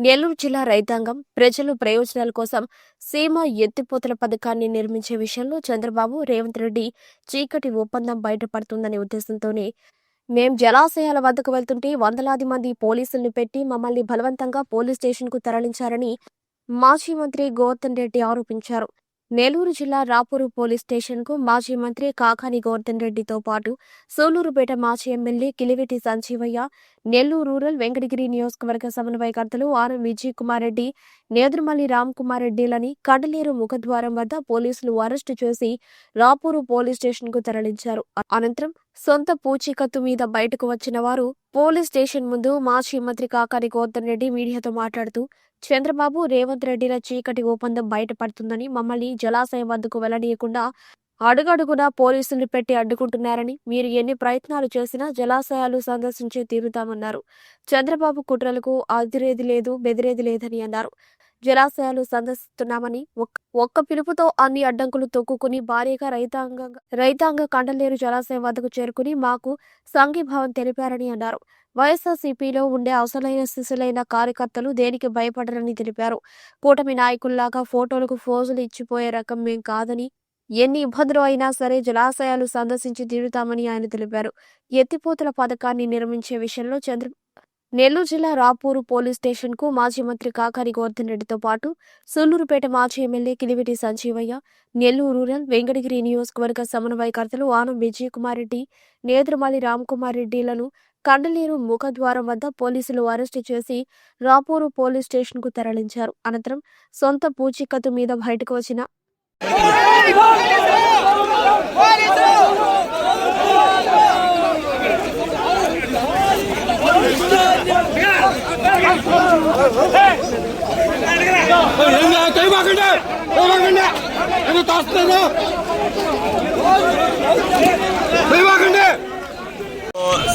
నెల్లూరు జిల్లా రైతాంగం ప్రజలు ప్రయోజనాల కోసం సీమ ఎత్తిపోతల పథకాన్ని నిర్మించే విషయంలో చంద్రబాబు రేవంత్ రెడ్డి చీకటి ఒప్పందం బయటపడుతుందనే ఉద్దేశంతోనే మేం జలాశయాల వద్దకు వెళ్తుంటే వందలాది మంది పోలీసుల్ని పెట్టి మమ్మల్ని బలవంతంగా పోలీస్ స్టేషన్కు తరలించారని మాజీ మంత్రి గోవర్ధన్ రెడ్డి ఆరోపించారు. నెల్లూరు జిల్లా రాపూరు పోలీస్ స్టేషన్కు మాజీ మంత్రి కాకాని గోవర్ధన్ రెడ్డితో పాటు సూలూరుపేట మాజీ ఎమ్మెల్యే కిలివేటి సంజీవయ్య, నెల్లూరు రూరల్ వెంకటగిరి నియోజకవర్గ సమన్వయకర్తలు ఆర్ఎం విజయ్ కుమార్ రెడ్డి, నేదురుమల్లి రామ్ కుమార్ రెడ్డిలని కండలేరు ముఖద్వారం వద్ద పోలీసులు అరెస్టు చేసి రాపూరు పోలీస్ స్టేషన్కు తరలించారు. అనంతరం సొంత పూచీకత్తు మీద బయటకు వచ్చిన వారు పోలీస్ స్టేషన్ ముందు మాజీ మంత్రి కాకాని గోవర్ధన్ రెడ్డి మీడియాతో మాట్లాడుతూ, చంద్రబాబు రేవంత్ రెడ్డిల చీకటి ఒప్పందం బయటపడుతుందని, మమ్మల్ని జలాశయం వద్దకు వెళ్లనీయకుండా అడుగడుగునా పోలీసులు పెట్టి అడ్డుకుంటున్నారని, మీరు ఎన్ని ప్రయత్నాలు చేసినా జలాశయాలు సందర్శించే తీరుతామన్నారు. చంద్రబాబు కుట్రలకు అదిరేది లేదు, బెదిరేది లేదని అన్నారు. జలాశయాలు సందర్శిస్తున్నామని ఒక్క పిలుపుతో అన్ని అడ్డంకులు తొక్కుకుని భారీగా రైతాంగ కండలేరు జలాశయం వద్దకు చేరుకుని మాకు సంఘీభావం తెలిపారని అన్నారు. వైఎస్ఆర్సీపీలో ఉండే అసలైన సిసలైన కార్యకర్తలు దేనికి భయపడరని తెలిపారు. కూటమి నాయకుల్లాగా ఫోటోలకు ఫోజులు ఇచ్చిపోయే రకం మేం కాదని, ఎన్ని ఇబ్బందులు అయినా సరే జలాశయాలు సందర్శించి తీరుతామని ఆయన తెలిపారు. ఎత్తిపోతల పథకాన్ని నిర్మించే విషయంలో నెల్లూరు జిల్లా రాపూరు పోలీస్ స్టేషన్ కు మాజీ మంత్రి కాకాని గోవర్ధన్ రెడ్డితో పాటు సూలూరుపేట మాజీ ఎమ్మెల్యే కిలివేటి సంజీవయ్య, నెల్లూరు రూరల్ వెంకటగిరి నియోజకవర్గ సమన్వయకర్తలు ఆనం విజయ్ కుమార్ రెడ్డి, నేదురుమల్లి రామ్ కుమార్ రెడ్డిలను కండలేరు ముఖద్వారం వద్ద పోలీసులు అరెస్టు చేసి రాపూరు పోలీస్ స్టేషన్ కు తరలించారు. అనంతరం సొంత పూచీకత్తు మీద బయటకు వచ్చిన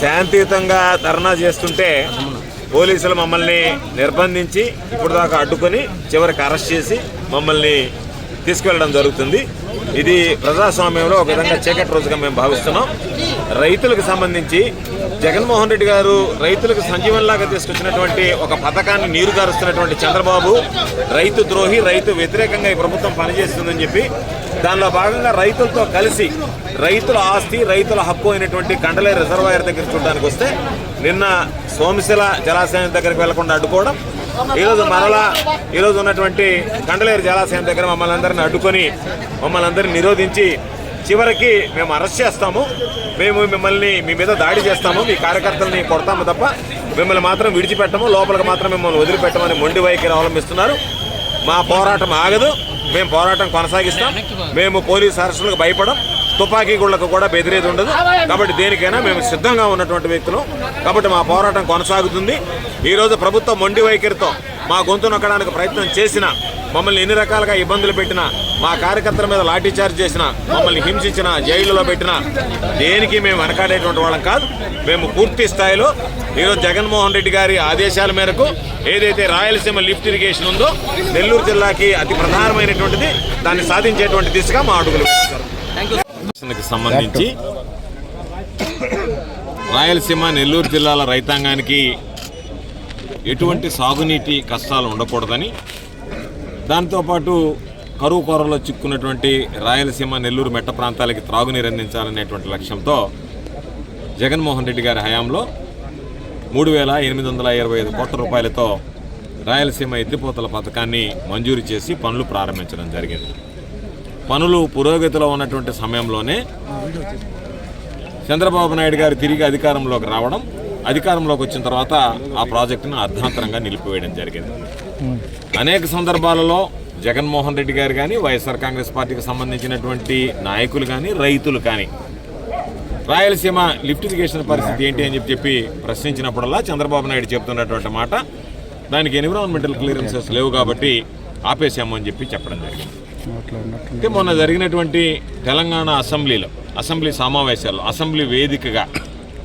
శాంతియుతంగా ధర్నా చేస్తుంటే పోలీసులు మమ్మల్ని నిర్బంధించి ఇప్పుడు దాకా అడ్డుకొని చివరికి అరెస్ట్ చేసి మమ్మల్ని తీసుకువెళ్ళడం జరుగుతుంది. ఇది ప్రజాస్వామ్యంలో ఒక విధంగా చీకటి రోజుగా మేము భావిస్తున్నాం. రైతులకు సంబంధించి జగన్మోహన్ రెడ్డి గారు రైతులకు సంజీవనలాగా తీసుకొచ్చినటువంటి ఒక పథకాన్ని నీరుగారుస్తున్నటువంటి చంద్రబాబు రైతు ద్రోహి, రైతు వ్యతిరేకంగా ఈ ప్రభుత్వం పనిచేస్తుందని చెప్పి దానిలో భాగంగా రైతులతో కలిసి రైతుల ఆస్తి, రైతుల హక్కు అయినటువంటి కండలేరు రిజర్వాయర్ దగ్గర చూడడానికి వస్తే నిన్న సోమశిల జలాశయం దగ్గరికి వెళ్లకుండా అడ్డుకోవడం, ఈరోజు ఉన్నటువంటి కండలేరు జలాశయం దగ్గర మమ్మల్ని అందరినీ అడ్డుకొని మమ్మల్ని అందరినీ నిరోధించి చివరికి మేము అరెస్ట్ చేస్తాము, మేము మిమ్మల్ని మీ మీద దాడి చేస్తాము, మీ కార్యకర్తల్ని కొడతాము తప్ప మిమ్మల్ని మాత్రం విడిచిపెట్టము, లోపలికి మాత్రం మిమ్మల్ని వదిలిపెట్టమని మొండి వైఖరి అవలంబిస్తున్నారు. మా పోరాటం ఆగదు, మేము పోరాటం కొనసాగిస్తాం. మేము పోలీసు అరెస్టులకు భయపడం, తుపాకీ గుళ్లకు కూడా బెదిరేది ఉండదు. కాబట్టి దేనికైనా మేము సిద్ధంగా ఉన్నటువంటి వ్యక్తులు. కాబట్టి మా పోరాటం కొనసాగుతుంది. ఈరోజు ప్రభుత్వం మొండి వైఖరితో మా గొంతు నొక్కడానికి ప్రయత్నం చేసినా, మమ్మల్ని ఎన్ని రకాలుగా ఇబ్బందులు పెట్టినా, మా కార్యకర్తల మీద లాఠీచార్జ్ చేసినా, మమ్మల్ని హింసించినా, జైలులో పెట్టినా దేనికి మేము వెనకాడేటువంటి వాళ్ళం కాదు. మేము పూర్తి స్థాయిలో ఈరోజు జగన్మోహన్ రెడ్డి గారి ఆదేశాల మేరకు ఏదైతే రాయలసీమ లిఫ్ట్ ఇరిగేషన్ ఉందో నెల్లూరు జిల్లాకి అతి ప్రధానమైనటువంటిది, దాన్ని సాధించేటువంటి దిశగా మా అడుగులు సంబంధించి రాయలసీమ, నెల్లూరు జిల్లాల రైతాంగానికి ఎటువంటి సాగునీటి కష్టాలు ఉండకూడదని, దాంతోపాటు కరువు కోరలో చిక్కున్నటువంటి రాయలసీమ, నెల్లూరు మెట్ట ప్రాంతాలకి త్రాగునీరు అందించాలనేటువంటి లక్ష్యంతో జగన్మోహన్ రెడ్డి గారి హయాంలో 3,825 కోట్ల రూపాయలతో రాయలసీమ ఎత్తిపోతల పథకాన్ని మంజూరు చేసి పనులు ప్రారంభించడం జరిగింది. పనులు పురోగతిలో ఉన్నటువంటి సమయంలోనే చంద్రబాబు నాయుడు గారు తిరిగి అధికారంలోకి రావడం, అధికారంలోకి వచ్చిన తర్వాత ఆ ప్రాజెక్టును అర్ధాంతరంగా నిలిపివేయడం జరిగింది. అనేక సందర్భాలలో జగన్మోహన్ రెడ్డి గారు కానీ, వైఎస్ఆర్ కాంగ్రెస్ పార్టీకి సంబంధించినటువంటి నాయకులు కానీ, రైతులు కానీ రాయలసీమ లిఫ్ట్ ఇరిగేషన్ పరిస్థితి ఏంటి అని చెప్పి ప్రశ్నించినప్పుడల్లా చంద్రబాబు నాయుడు చెప్తున్నటువంటి మాట, దానికి ఎన్విరాన్మెంటల్ క్లియరెన్సెస్ లేవు కాబట్టి ఆపేసాము అని చెప్పడం జరిగింది. అంటే మొన్న జరిగినటువంటి తెలంగాణ అసెంబ్లీ సమావేశాల్లో, అసెంబ్లీ వేదికగా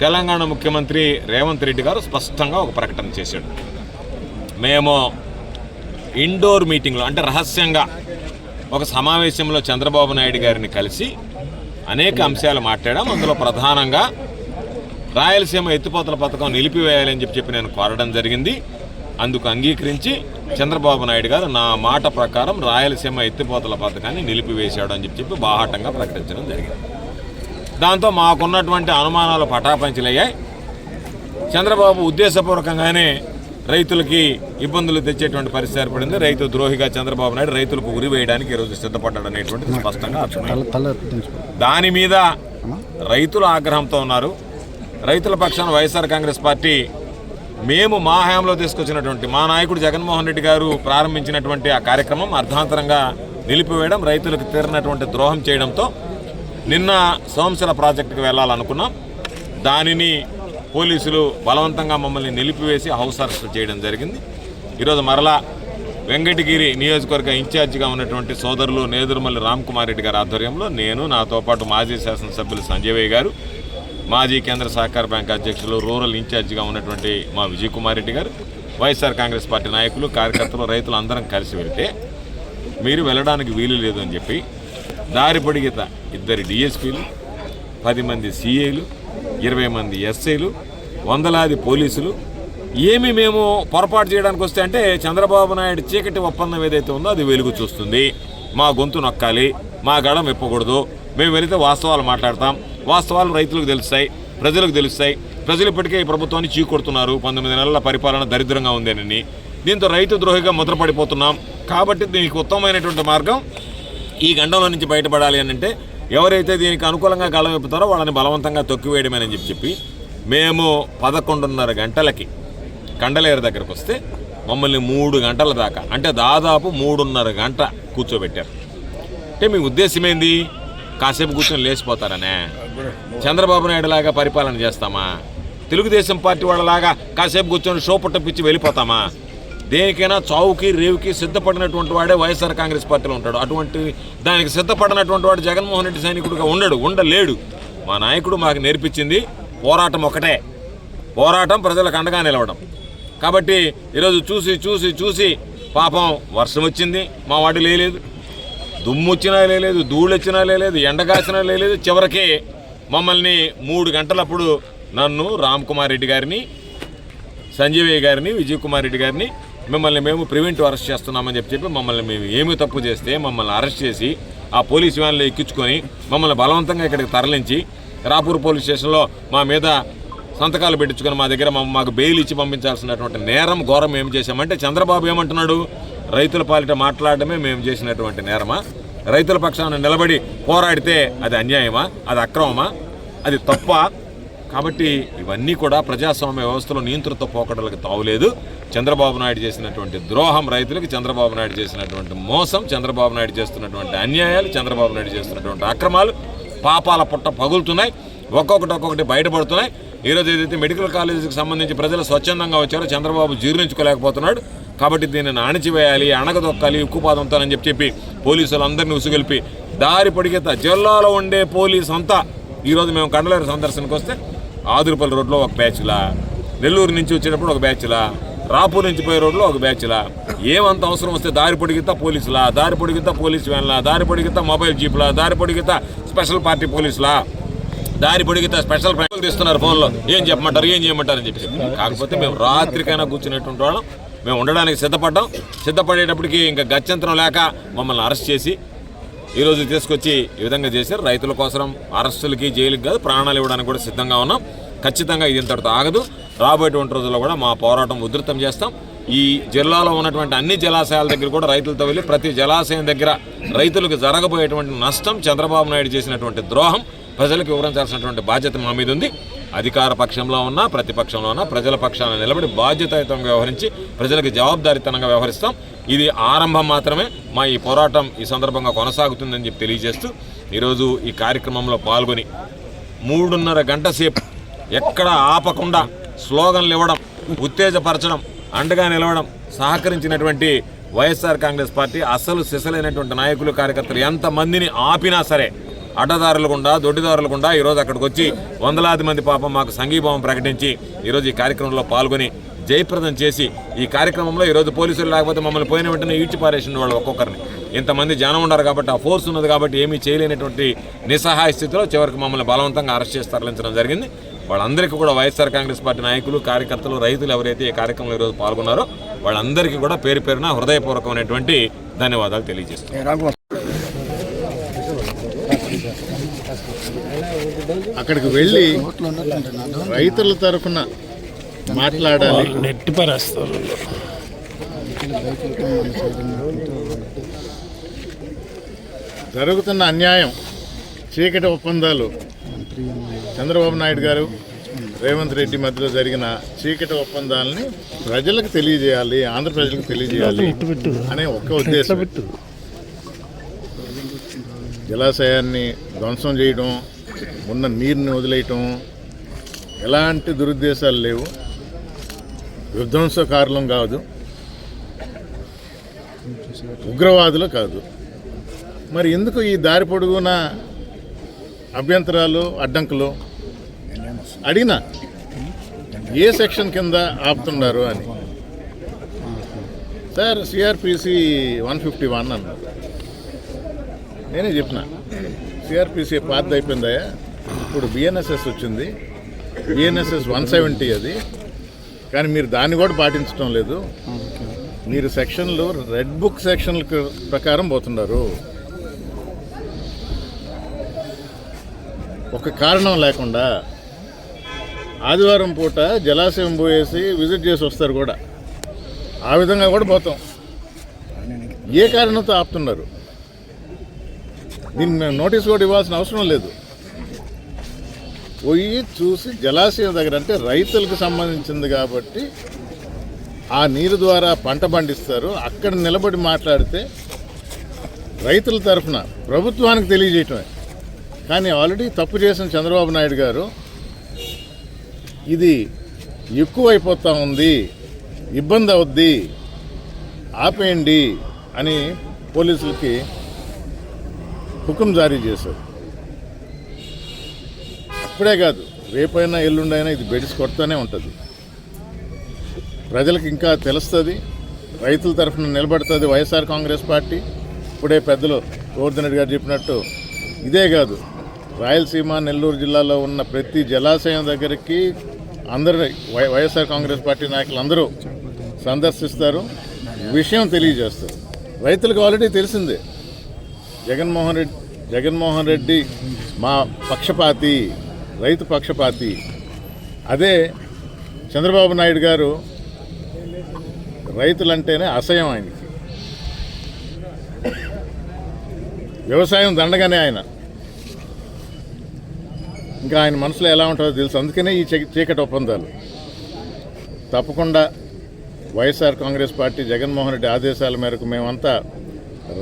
తెలంగాణ ముఖ్యమంత్రి రేవంత్ రెడ్డి గారు స్పష్టంగా ఒక ప్రకటన చేశాడు. మేము ఇండోర్ మీటింగ్లో, అంటే రహస్యంగా ఒక సమావేశంలో చంద్రబాబు నాయుడు గారిని కలిసి అనేక అంశాలు మాట్లాడాం. అందులో ప్రధానంగా రాయలసీమ ఎత్తిపోతల పథకం నిలిపివేయాలని చెప్పి నేను కోరడం జరిగింది. అందుకు అంగీకరించి చంద్రబాబు నాయుడు గారు నా మాట ప్రకారం రాయలసీమ ఎత్తిపోతల పథకాన్ని నిలిపివేశాడు అని చెప్పి బాహాటంగా ప్రకటించడం జరిగింది. దాంతో మాకున్నటువంటి అనుమానాలు పటాపంచలయ్యాయి. చంద్రబాబు ఉద్దేశపూర్వకంగానే రైతులకి ఇబ్బందులు తెచ్చేటువంటి పరిస్థితి ఏర్పడింది. రైతు ద్రోహిగా చంద్రబాబు నాయుడు రైతులకు ఉరి వేయడానికి ఈరోజు సిద్ధపడ్డాడు అనేటువంటిది స్పష్టంగా అర్థమైంది. దాని మీద రైతుల ఆగ్రహంతో ఉన్నారు. రైతుల పక్షాన వైఎస్ఆర్ కాంగ్రెస్ పార్టీ మేము మా హయాంలో తీసుకొచ్చినటువంటి మా నాయకుడు జగన్మోహన్ రెడ్డి గారు ప్రారంభించినటువంటి ఆ కార్యక్రమం అర్ధాంతరంగా నిలిపివేయడం, రైతులకు తీరినటువంటి ద్రోహం చేయడంతో నిన్న సోమశిల ప్రాజెక్టుకు వెళ్ళాలనుకున్నాం. దానిని పోలీసులు బలవంతంగా మమ్మల్ని నిలిపివేసి హౌస్ అరెస్ట్ చేయడం జరిగింది. ఈరోజు మరలా వెంకటగిరి నియోజకవర్గ ఇన్ఛార్జిగా ఉన్నటువంటి సోదరులు నేదురుమల్లి రామ్కుమార్ రెడ్డి గారి ఆధ్వర్యంలో నేను, నాతో పాటు మాజీ శాసనసభ్యులు సంజయ్ గారు, మాజీ కేంద్ర సహకార బ్యాంక్ అధ్యక్షులు రూరల్ ఇన్ఛార్జిగా ఉన్నటువంటి మా విజయ్ కుమార్ రెడ్డి గారు, వైఎస్ఆర్ కాంగ్రెస్ పార్టీ నాయకులు, కార్యకర్తలు, రైతులు అందరం కలిసి వెళ్తే మీరు వెళ్ళడానికి వీలు లేదు అని చెప్పి దారి పొడిగిత 2 డిఎస్పీలు, 10 మంది సిఐలు, 20 మంది ఎస్ఐలు, వందలాది పోలీసులు ఏమి మేము పొరపాటు చేయడానికి వస్తే అంటే చంద్రబాబు నాయుడు చీకటి ఒప్పందం ఏదైతే ఉందో అది వెలుగు చూస్తుంది, మా గొంతు నొక్కాలి, మా గడం ఇప్పకూడదు, మేము వెళితే వాస్తవాలు మాట్లాడతాం, వాస్తవాలు రైతులకు తెలుస్తాయి, ప్రజలకు తెలుస్తాయి, ప్రజలు ఇప్పటికే ఈ ప్రభుత్వాన్ని చీకొడుతున్నారు, 19 నెలల పరిపాలన దరిద్రంగా ఉందేనని, దీంతో రైతు ద్రోహిగా ముద్రపడిపోతున్నాం. కాబట్టి దీనికి ఉత్తమమైనటువంటి మార్గం ఈ గండంలో నుంచి బయటపడాలి అని అంటే ఎవరైతే దీనికి అనుకూలంగా గళం విప్పుతారో వాళ్ళని బలవంతంగా తొక్కివేయడమేనని చెప్పి మేము 11:30 గంటలకి కండలేరు దగ్గరకు వస్తే మమ్మల్ని 3 గంటల దాకా అంటే దాదాపు 3:30 గంట కూర్చోబెట్టారు. అంటే మీ ఉద్దేశం ఏంది? కాసేపు కూర్చొని లేచిపోతారనే? చంద్రబాబు నాయుడు లాగా పరిపాలన చేస్తామా? తెలుగుదేశం పార్టీ వాళ్ళలాగా కాసేపు కూర్చొని షో పుట్టపిచ్చి వెళ్ళిపోతామా? దేనికైనా చావుకి రేవుకి సిద్ధపడినటువంటి వాడే వైఎస్ఆర్ కాంగ్రెస్ పార్టీలో ఉంటాడు. అటువంటి దానికి సిద్ధపడినటువంటి వాడు జగన్మోహన్ రెడ్డి సైనికుడిగా ఉండలేడు. మా నాయకుడు మాకు నేర్పించింది పోరాటం ఒకటే, పోరాటం ప్రజలకు అండగా నిలవడం. కాబట్టి ఈరోజు చూసి పాపం వర్షం వచ్చింది, మా వాడి లేదు, దుమ్ము వచ్చినా లేదు, ధూళి వచ్చినా లేదు, ఎండగాసినా లేదు. చివరికి మమ్మల్ని 3 గంటలప్పుడు నన్ను, రామ్కుమార్ రెడ్డి గారిని, సంజయ్ గారిని, విజయ్ కుమార్ రెడ్డి గారిని మిమ్మల్ని మేము ప్రివెంటివ్ అరెస్ట్ చేస్తున్నామని చెప్పి మమ్మల్ని మేము ఏమి తప్పు చేస్తే మమ్మల్ని అరెస్ట్ చేసి ఆ పోలీస్ వ్యాన్లో ఎక్కించుకొని మమ్మల్ని బలవంతంగా ఇక్కడికి తరలించి రాపూర్ పోలీస్ స్టేషన్లో మా మీద సంతకాలు పెట్టించుకొని మా దగ్గర మాకు బెయిల్ ఇచ్చి పంపించాల్సినటువంటి నేరం ఘోరం ఏం చేశామంటే చంద్రబాబు ఏమంటున్నాడు? రైతుల పాలిట మాట్లాడడమే మేము చేసినటువంటి నేరమా? రైతుల పక్షాన నిలబడి పోరాడితే అది అన్యాయమా? అది అక్రమమా? అది తప్పా? కాబట్టి ఇవన్నీ కూడా ప్రజాస్వామ్య వ్యవస్థలో నియంత్రిత పోకడలకు తావులేదు. చంద్రబాబు నాయుడు చేసినటువంటి ద్రోహం రైతులకి, చంద్రబాబు నాయుడు చేసినటువంటి మోసం, చంద్రబాబు నాయుడు చేస్తున్నటువంటి అన్యాయాలు, చంద్రబాబు నాయుడు చేస్తున్నటువంటి అక్రమాలు పాపాల పుట్ట పగులుతున్నాయి, ఒక్కొక్కటి బయటపడుతున్నాయి. ఈరోజు ఏదైతే మెడికల్ కాలేజీకి సంబంధించి ప్రజలు స్వచ్ఛందంగా వచ్చారో చంద్రబాబు జీర్ణించుకోలేకపోతున్నాడు. కాబట్టి దీనిని అణచివేయాలి, అణగదొక్కాలి ఉక్కుపాదంతోనని చెప్పి పోలీసులందరినీ ఉసుగొల్పి దారి పొడిగెత్త జిల్లాలో ఉండే పోలీసు అంతా ఈరోజు మేము కండలేరు సందర్శనకు వస్తే ఆదురుపల్లి రోడ్లో ఒక బ్యాచ్లా, నెల్లూరు నుంచి వచ్చేటప్పుడు ఒక బ్యాచ్లా, రాపూర్ నుంచి పోయే రోడ్లో ఒక బ్యాచ్లా, ఏమంత అవసరం వస్తే దారి పొడిగితా పోలీసులా, దారి పొడిగితా పోలీసు వ్యాన్లా, దారి పొడిగితా మొబైల్ జీప్లా, దారి పొడిగితా స్పెషల్ పార్టీ పోలీసులా, దారి పొడిగితే స్పెషల్ ప్రజలు తీస్తున్నారు ఫోన్లో, ఏం చెప్పమంటారు, ఏం చేయమంటారు అని చెప్పి. కాకపోతే మేము రాత్రికైనా కూర్చునేటువంటి వాళ్ళం, మేము ఉండడానికి సిద్ధపడేటప్పటికి ఇంకా గత్యంతరం లేక మమ్మల్ని అరెస్ట్ చేసి ఈరోజు తీసుకొచ్చి ఈ విధంగా చేశారు. రైతుల కోసం అరెస్టులకి, జైలుకి కాదు, ప్రాణాలు ఇవ్వడానికి కూడా సిద్ధంగా ఉన్నాం. ఖచ్చితంగా ఇది ఇంతటితో ఆగదు. రాబోయేటువంటి రోజుల్లో కూడా మా పోరాటం ఉధృతం చేస్తాం. ఈ జిల్లాలో ఉన్నటువంటి అన్ని జలాశయాల దగ్గర కూడా రైతులతో వెళ్ళి ప్రతి జలాశయం దగ్గర రైతులకు జరగబోయేటువంటి నష్టం, చంద్రబాబు నాయుడు చేసినటువంటి ద్రోహం ప్రజలకు వివరించాల్సినటువంటి బాధ్యత మా మీద ఉంది. అధికార పక్షంలో ఉన్నా, ప్రతిపక్షంలో ఉన్నా ప్రజల పక్షాన నిలబడి బాధ్యతాయుతంగా వ్యవహరించి ప్రజలకు జవాబుదారీతనంగా వ్యవహరిస్తాం. ఇది ఆరంభం మాత్రమే. మా ఈ పోరాటం ఈ సందర్భంగా కొనసాగుతుందని చెప్పి తెలియజేస్తూ ఈరోజు ఈ కార్యక్రమంలో పాల్గొని 3:30 గంట సేపు ఎక్కడ ఆపకుండా స్లోగన్లు ఇవ్వడం, ఉత్తేజపరచడం, అండగా నిలవడం సహకరించినటువంటి వైఎస్ఆర్ కాంగ్రెస్ పార్టీ అసలు సిసలైనటువంటి నాయకులు, కార్యకర్తలు ఎంతమందిని ఆపినా సరే అడ్డదారులు గుండా, దొడ్డిదారులు గుండా ఈరోజు అక్కడికి వచ్చి వందలాది మంది పాపం మాకు సంఘీభావం ప్రకటించి ఈరోజు ఈ కార్యక్రమంలో పాల్గొని జయప్రదం చేసి ఈ కార్యక్రమంలో ఈరోజు పోలీసులు లేకపోతే మమ్మల్ని పోయిన వెంటనే ఈడ్చిపారేసిన వాళ్ళు ఒక్కొక్కరిని. ఇంతమంది జనం ఉన్నారు కాబట్టి, ఆ ఫోర్స్ ఉన్నది కాబట్టి ఏమీ చేయలేనటువంటి నిస్సహాయ స్థితిలో చివరికి మమ్మల్ని బలవంతంగా అరెస్ట్ చేసి తరలించడం జరిగింది. వాళ్ళందరికీ కూడా వైఎస్ఆర్ కాంగ్రెస్ పార్టీ నాయకులు, కార్యకర్తలు, రైతులు ఎవరైతే ఈ కార్యక్రమంలో ఈరోజు పాల్గొన్నారో వాళ్ళందరికీ కూడా పేరు పేరున హృదయపూర్వకమైనటువంటి ధన్యవాదాలు తెలియజేస్తున్నాను. అక్కడికి వెళ్ళి రైతుల తరఫున మాట్లాడాలి. జరుగుతున్న అన్యాయం, చీకటి ఒప్పందాలు, చంద్రబాబు నాయుడు గారు, రేవంత్ రెడ్డి మధ్యలో జరిగిన చీకటి ఒప్పందాలని ప్రజలకు తెలియజేయాలి, ఆంధ్ర ప్రజలకు తెలియజేయాలి అనే ఒక్క ఉద్దేశం. జలాశయాన్ని ధ్వంసం చేయడం, ఉన్న నీరుని వదిలేయటం ఎలాంటి దురుద్దేశాలు లేవు. విధ్వంసకారులం కాదు, ఉగ్రవాదులు కాదు. మరి ఎందుకు ఈ దారి పొడుగున అభ్యంతరాలు, అడ్డంకులు? అడిగినా ఏ సెక్షన్ కింద ఆపుతున్నారు అని. సార్ సిఆర్పిసి 151 అన్నారు. నేనే చెప్పిన సిఆర్పిసి పాత అయిపోయిందా, ఇప్పుడు బిఎన్ఎస్ఎస్ వచ్చింది, బిఎన్ఎస్ఎస్ 170 అది, కానీ మీరు దాన్ని కూడా పాటించడం లేదు. మీరు సెక్షన్లు రెడ్ బుక్ సెక్షన్ల ప్రకారం పోతున్నారు. ఒక కారణం లేకుండా ఆదివారం పూట జలాశయం పోయేసి విజిట్ చేసి వస్తారు కూడా, ఆ విధంగా కూడా పోతాం. ఏ కారణంతో ఆపుతున్నారు? దీన్ని మేము నోటీస్ కూడా ఇవ్వాల్సిన అవసరం లేదు. పోయి చూసి జలాశయం దగ్గర, అంటే రైతులకు సంబంధించింది కాబట్టి ఆ నీరు ద్వారా పంట పండిస్తారు, అక్కడ నిలబడి మాట్లాడితే రైతుల తరఫున ప్రభుత్వానికి తెలియజేయటమే. కానీ ఆల్రెడీ తప్పు చేసిన చంద్రబాబు నాయుడు గారు ఇది ఎక్కువైపోతూ ఉంది, ఇబ్బంది అవుద్ది, ఆపేయండి అని పోలీసులకి హుకుం జారీ చేశారు. అప్పుడే కాదు, రేపైనా ఎల్లుండైనా ఇది బెడిసి కొడుతూనే ఉంటుంది. ప్రజలకు ఇంకా తెలుస్తుంది, రైతుల తరఫున నిలబడుతుంది వైఎస్ఆర్ కాంగ్రెస్ పార్టీ. ఇప్పుడే పెద్దలు గోవర్ధన్ రెడ్డి గారు చెప్పినట్టు ఇదే కాదు, రాయలసీమ, నెల్లూరు జిల్లాలో ఉన్న ప్రతి జలాశయం దగ్గరికి అందరు వైఎస్ఆర్ కాంగ్రెస్ పార్టీ నాయకులు అందరూ సందర్శిస్తారు, విషయం తెలియజేస్తారు. రైతులకు ఆల్రెడీ తెలిసిందే, జగన్మోహన్ రెడ్డి మా పక్షపాతి, రైతు పక్షపాతి. అదే చంద్రబాబు నాయుడు గారు రైతులంటేనే అసహ్యం ఆయనకి. వ్యవసాయం దండగానే ఆయన. ఇంకా ఆయన మనసులో ఎలా ఉంటుందో తెలుసు. అందుకనే ఈ చీకటి ఒప్పందాలు. తప్పకుండా వైఎస్ఆర్ కాంగ్రెస్ పార్టీ, జగన్మోహన్ రెడ్డి ఆదేశాల మేరకు మేమంతా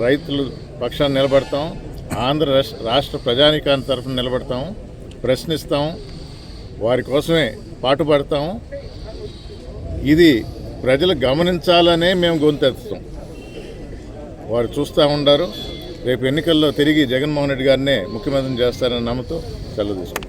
రైతుల పక్షాన్ని నిలబడతాం, ఆంధ్ర రాష్ట్ర ప్రజానీకాన్ని తరఫున నిలబడతాం, ప్రశ్నిస్తాం, వారి కోసమే పాటుపడతాం. ఇది ప్రజలు గమనించాలనే మేము గొంతెత్తుతాం. వారు చూస్తూ ఉండారు. రేపు ఎన్నికల్లో తిరిగి జగన్మోహన్ రెడ్డి గారినే ముఖ్యమంత్రిని చేస్తారని నమ్ముతూ సెలవు తీసుకుంటాం.